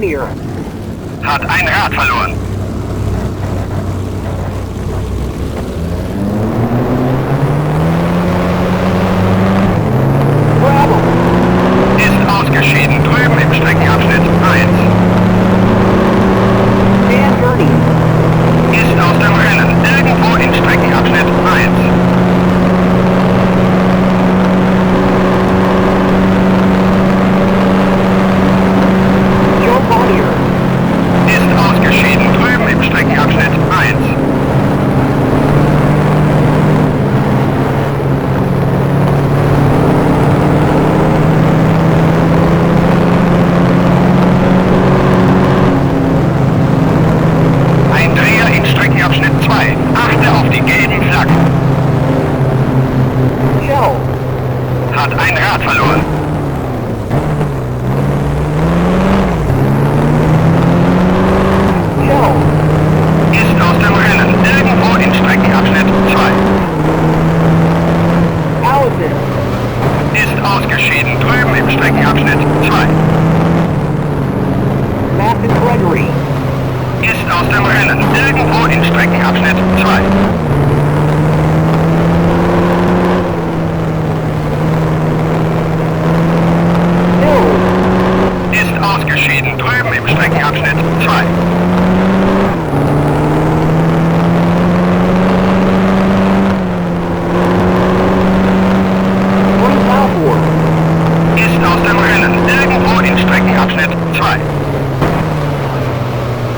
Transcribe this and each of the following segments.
here. Hat ein Rad verloren. Bravo. Ist ausgeschieden. Drüben im Streckenabschnitt 1. Dan Gurney. Ist aus dem Rennen. Irgendwo in Streckenabschnitt 1. Joe Bonnier. Ist ausgeschieden. Drüben im Streckenabschnitt 1. Ein Dreher in Streckenabschnitt 2. Achte auf die gelben Flaggen. Shell. Hat ein Rad verloren. Shell. Ist aus dem Rennen. Irgendwo in Streckenabschnitt 2. Allison. Ist ausgeschieden. Drüben im Streckenabschnitt 2. Matthew Gregory. Ist aus dem Rennen. Irgendwo in Streckenabschnitt 2. Hill. Ist ausgeschieden. Drüben im Streckenabschnitt 2. Ron Balfour. Ist aus dem Rennen. Irgendwo in Streckenabschnitt 2.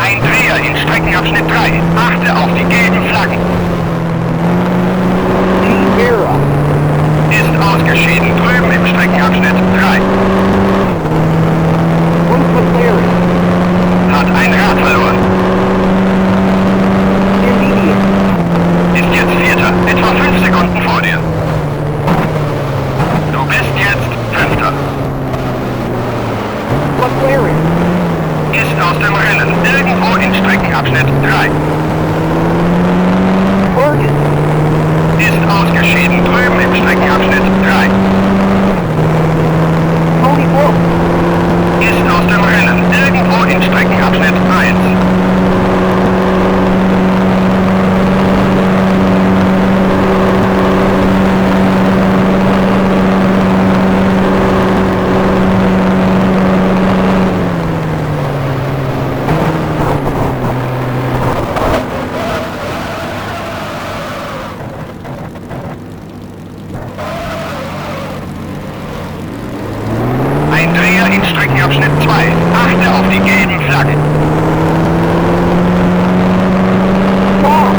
Ein Dreher in Streckenabschnitt 3. Achte auf die gelben Flaggen. Gene Vera. Ist ausgeschieden. Drüben im Streckenabschnitt 3. Bruce McLaren. Hat ein Rad verloren. Indian. Ist jetzt Vierter. Etwa 5 Sekunden vor dir. Du bist jetzt Fünfter. McLaren. Ist aus dem Rennen. Irgendwo in Streckenabschnitt 3. Bergen. Ist ausgeschieden. Drüben im Streckenabschnitt 3. Tony Wolf. Ist aus dem Rennen. Irgendwo in Streckenabschnitt 1. Ein Dreher in Streckenabschnitt 2. Achte auf die gelben Flaggen. Tom.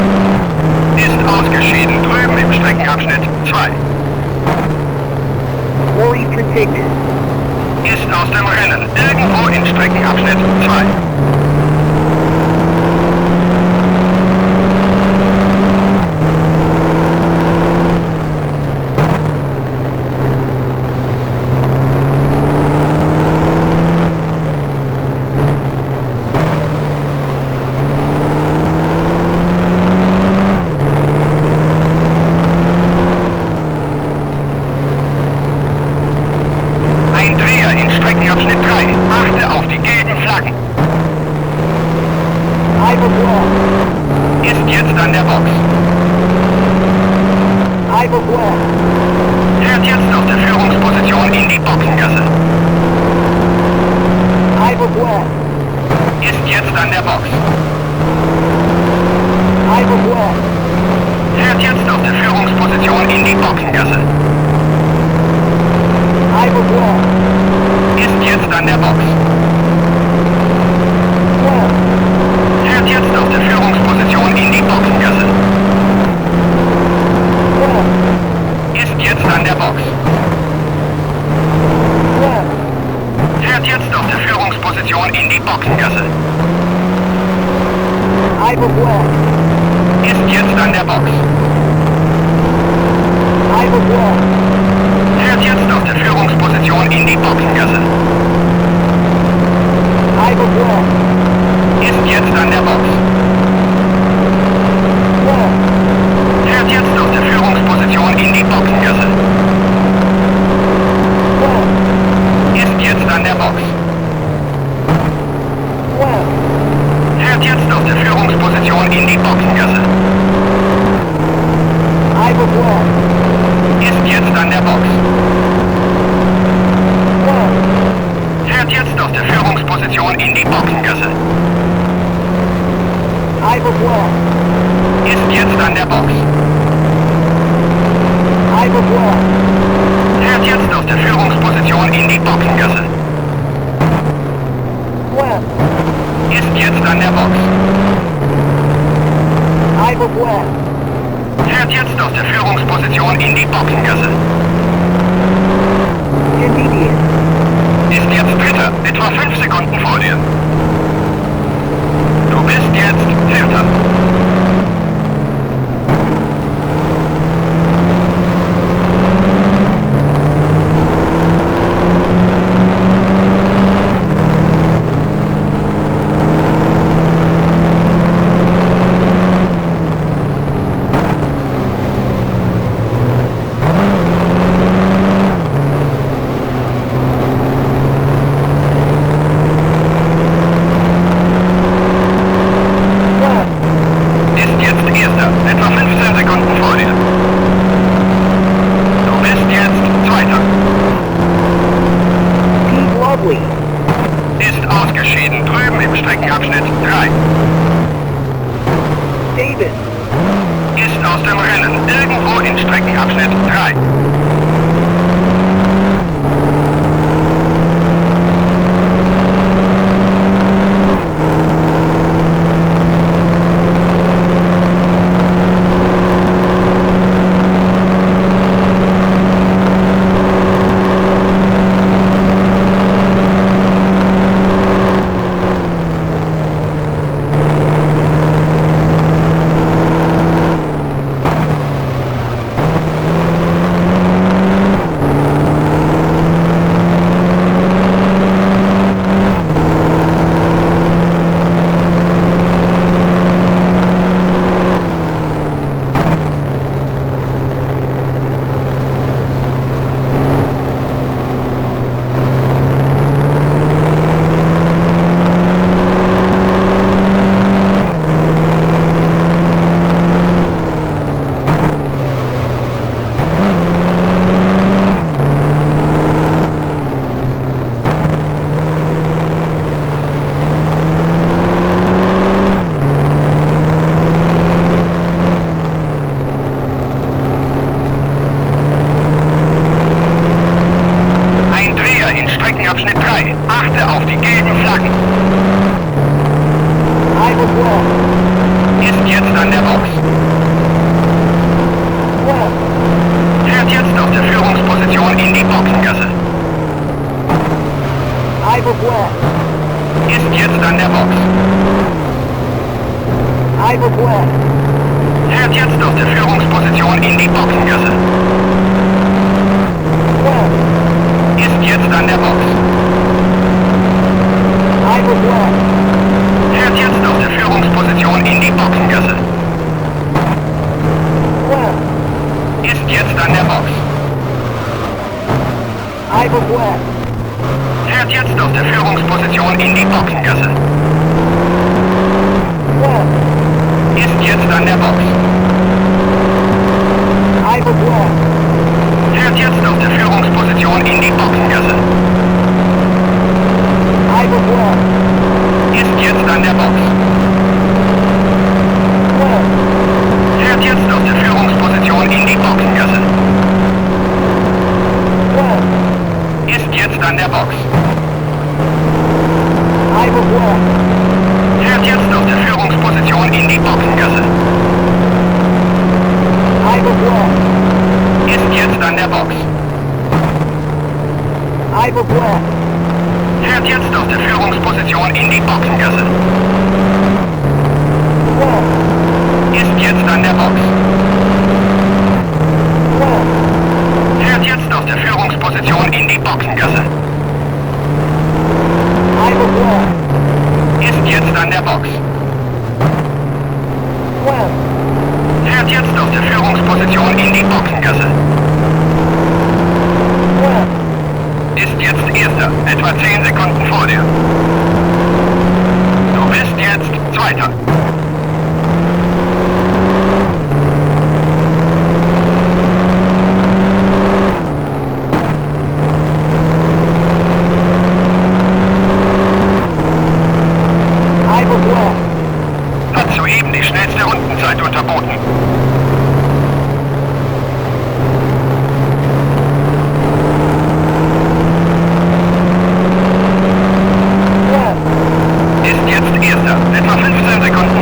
Ist ausgeschieden. Drüben im Streckenabschnitt 2. Corey Tretickis. Ist aus dem Rennen. Irgendwo in Streckenabschnitt 2. Ein Dreher in Streckenabschnitt 3. Achte auf die gelben Flaggen. Ivor Blanc. Ist jetzt an der Box. Ivor Blanc. Fährt jetzt aus der Führungsposition in die Boxengasse. Ivor Blanc. Ist jetzt an der Box. Ivor Blanc. Fährt jetzt aus der Führungsposition in die Boxengasse. Ivor Blanc. Ist jetzt an der Box. Blanc. Fährt jetzt aus der Führungsposition in die Boxengasse. Blanc. Ist jetzt an der Box. Blanc. Fährt jetzt aus der Führungsposition in die Boxengasse. Ivor Blanc. Ist jetzt an der Box. Ivor Blanc. Fährt jetzt aus der Führungsposition in die Boxengasse. Ivor Blanc. Ist jetzt an der Box. Blanc. Fährt jetzt aus der Führungsposition in die Boxengasse. Intermediate. Ist jetzt Dritter, etwa 5 Sekunden vor dir. Du bist jetzt Vierter. David. Ist aus dem Rennen, irgendwo in Streckenabschnitt 3. Streckenabschnitt 3. Achte auf die gelben Flaggen. Ist jetzt an der Box. Fährt jetzt aus der Führungsposition in die Boxengasse. Ist jetzt an der Box. Fährt jetzt aus der Führungsposition in die Boxengasse. Ist jetzt an der Box. Fährt jetzt aus der Führungsposition in die Boxengasse. Ist jetzt an der Box. Fährt jetzt aus der Führungsposition in die Boxengasse. Ist jetzt an der Box. Fährt jetzt aus der Führungsposition in die Boxengasse. Ist jetzt an der Box. Fährt jetzt aus der Führungsposition in die Boxengasse. Ist jetzt an der Box. Fährt jetzt aus der Führungsposition in die Boxengasse. Ist jetzt an der Box. Fährt jetzt aus der Führungsposition in die Boxengasse. Ist jetzt an der Box. Fährt jetzt aus der Führungsposition in die Boxengasse. Ist jetzt an der Box. Fährt jetzt aus der Führungsposition in die Boxengasse. Ist jetzt Erster, etwa 10 Sekunden vor dir. Du bist jetzt Zweiter. Hat soeben die schnellste Rundenzeit unterboten. Ist jetzt Erster, etwa 15 Sekunden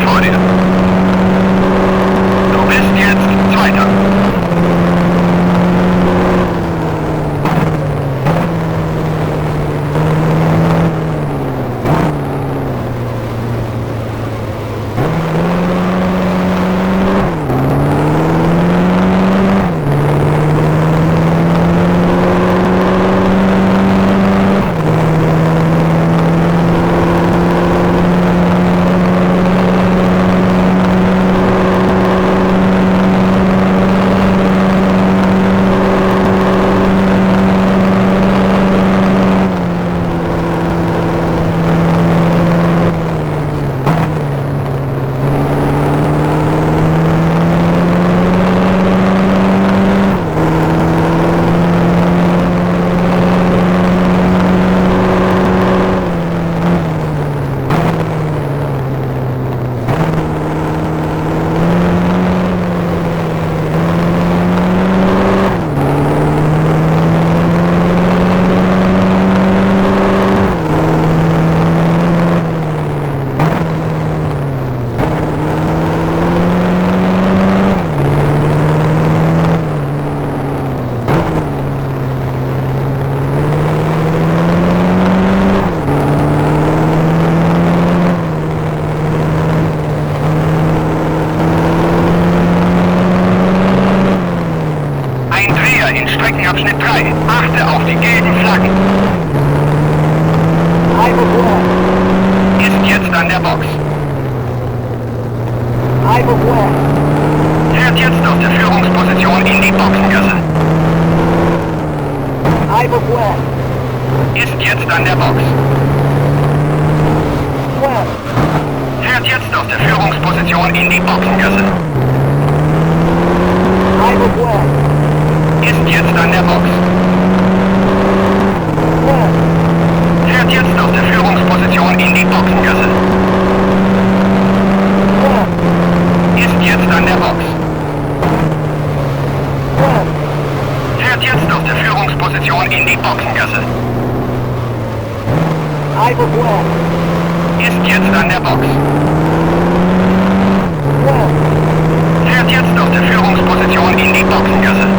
Streckenabschnitt 3. Achte auf die gelben Flaggen. Eifer vor. Ist jetzt an der Box. Eifer vor. Fährt jetzt aus der Führungsposition in die Boxengasse. Eifer vor. Ist jetzt an der Box. Vor. Fährt jetzt aus der Führungsposition in die Boxengasse. Eifer vor. Ist jetzt an der Box. Vor. Fährt jetzt aus der Führungsposition in die Boxengasse. Vor. Ist jetzt an der Box. Vor. Fährt jetzt aus der Führungsposition in die Boxengasse. Eifer vor. Ist jetzt an der Box. Vor. Fährt jetzt aus der Führungsposition in die Boxengasse.